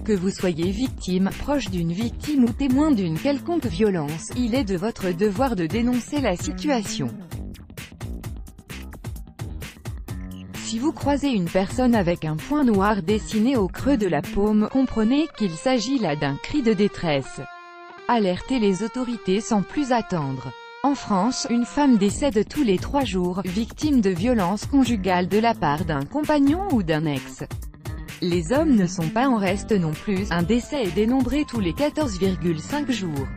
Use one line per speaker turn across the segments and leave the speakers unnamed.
Que vous soyez victime, proche d'une victime ou témoin d'une quelconque violence, il est de votre devoir de dénoncer la situation. Si vous croisez une personne avec un point noir dessiné au creux de la paume, comprenez qu'il s'agit là d'un cri de détresse. Alertez les autorités sans plus attendre. En France, une femme décède tous les 3 jours, victime de violences conjugales de la part d'un compagnon ou d'un ex. Les hommes ne sont pas en reste non plus, un décès est dénombré tous les 14,5 jours.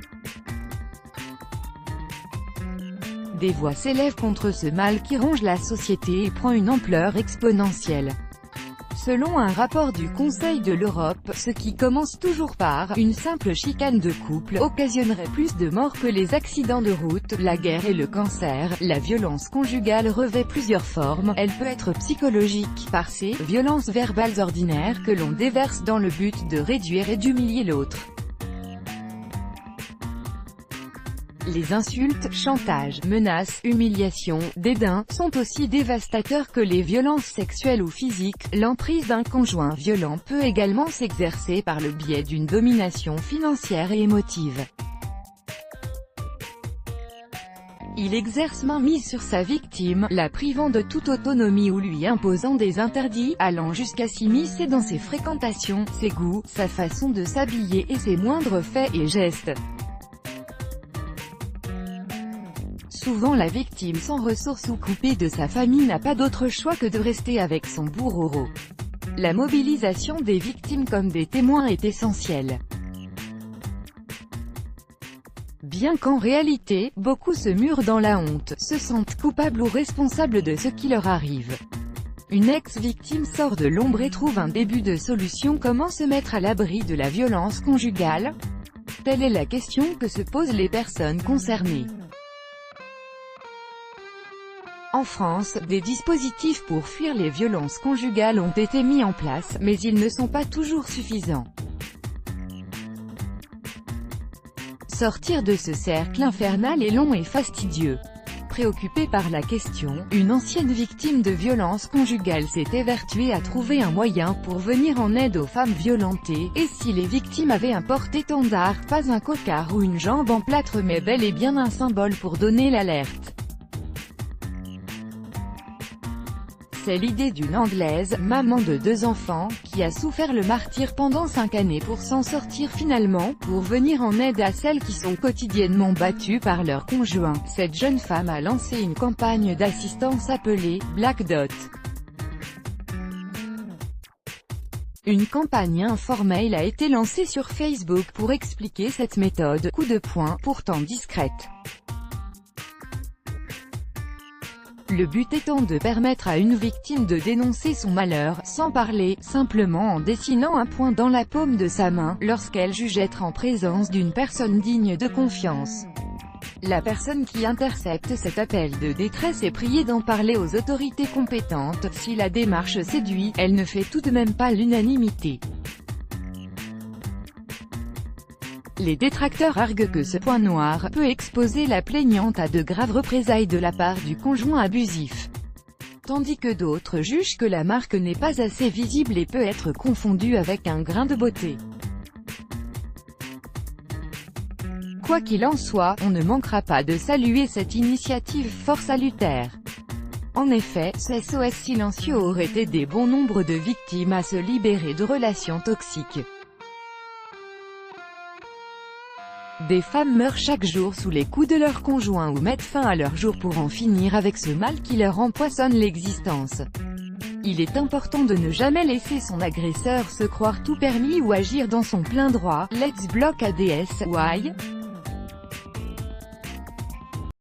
Des voix s'élèvent contre ce mal qui ronge la société et prend une ampleur exponentielle. Selon un rapport du Conseil de l'Europe, ce qui commence toujours par une simple chicane de couple occasionnerait plus de morts que les accidents de route, la guerre et le cancer. La violence conjugale revêt plusieurs formes, elle peut être psychologique, par ces violences verbales ordinaires que l'on déverse dans le but de réduire et d'humilier l'autre. Les insultes, chantages, menaces, humiliations, dédain, sont aussi dévastateurs que les violences sexuelles ou physiques. L'emprise d'un conjoint violent peut également s'exercer par le biais d'une domination financière et émotive. Il exerce mainmise sur sa victime, la privant de toute autonomie ou lui imposant des interdits, allant jusqu'à s'immiscer dans ses fréquentations, ses goûts, sa façon de s'habiller et ses moindres faits et gestes. Souvent la victime sans ressources ou coupée de sa famille n'a pas d'autre choix que de rester avec son bourreau. La mobilisation des victimes comme des témoins est essentielle. Bien qu'en réalité, beaucoup se murent dans la honte, se sentent coupables ou responsables de ce qui leur arrive. Une ex-victime sort de l'ombre et trouve un début de solution. Comment se mettre à l'abri de la violence conjugale? Telle est la question que se posent les personnes concernées. En France, des dispositifs pour fuir les violences conjugales ont été mis en place, mais ils ne sont pas toujours suffisants. Sortir de ce cercle infernal est long et fastidieux. Préoccupée par la question, une ancienne victime de violences conjugales s'est évertuée à trouver un moyen pour venir en aide aux femmes violentées, et si les victimes avaient un porte-étendard, pas un cocard ou une jambe en plâtre mais bel et bien un symbole pour donner l'alerte. C'est l'idée d'une Anglaise, maman de 2 enfants, qui a souffert le martyre pendant 5 années pour s'en sortir finalement, pour venir en aide à celles qui sont quotidiennement battues par leur conjoint. Cette jeune femme a lancé une campagne d'assistance appelée « Black Dot ». Une campagne informelle a été lancée sur Facebook pour expliquer cette méthode, coup de poing, pourtant discrète. Le but étant de permettre à une victime de dénoncer son malheur, sans parler, simplement en dessinant un point dans la paume de sa main, lorsqu'elle juge être en présence d'une personne digne de confiance. La personne qui intercepte cet appel de détresse est priée d'en parler aux autorités compétentes. Si la démarche séduit, elle ne fait tout de même pas l'unanimité. Les détracteurs arguent que ce point noir peut exposer la plaignante à de graves représailles de la part du conjoint abusif. Tandis que d'autres jugent que la marque n'est pas assez visible et peut être confondue avec un grain de beauté. Quoi qu'il en soit, on ne manquera pas de saluer cette initiative fort salutaire. En effet, ce SOS silencieux aurait aidé bon nombre de victimes à se libérer de relations toxiques. Des femmes meurent chaque jour sous les coups de leur conjoint ou mettent fin à leur jour pour en finir avec ce mal qui leur empoisonne l'existence. Il est important de ne jamais laisser son agresseur se croire tout permis ou agir dans son plein droit. Let's block ADS. Why?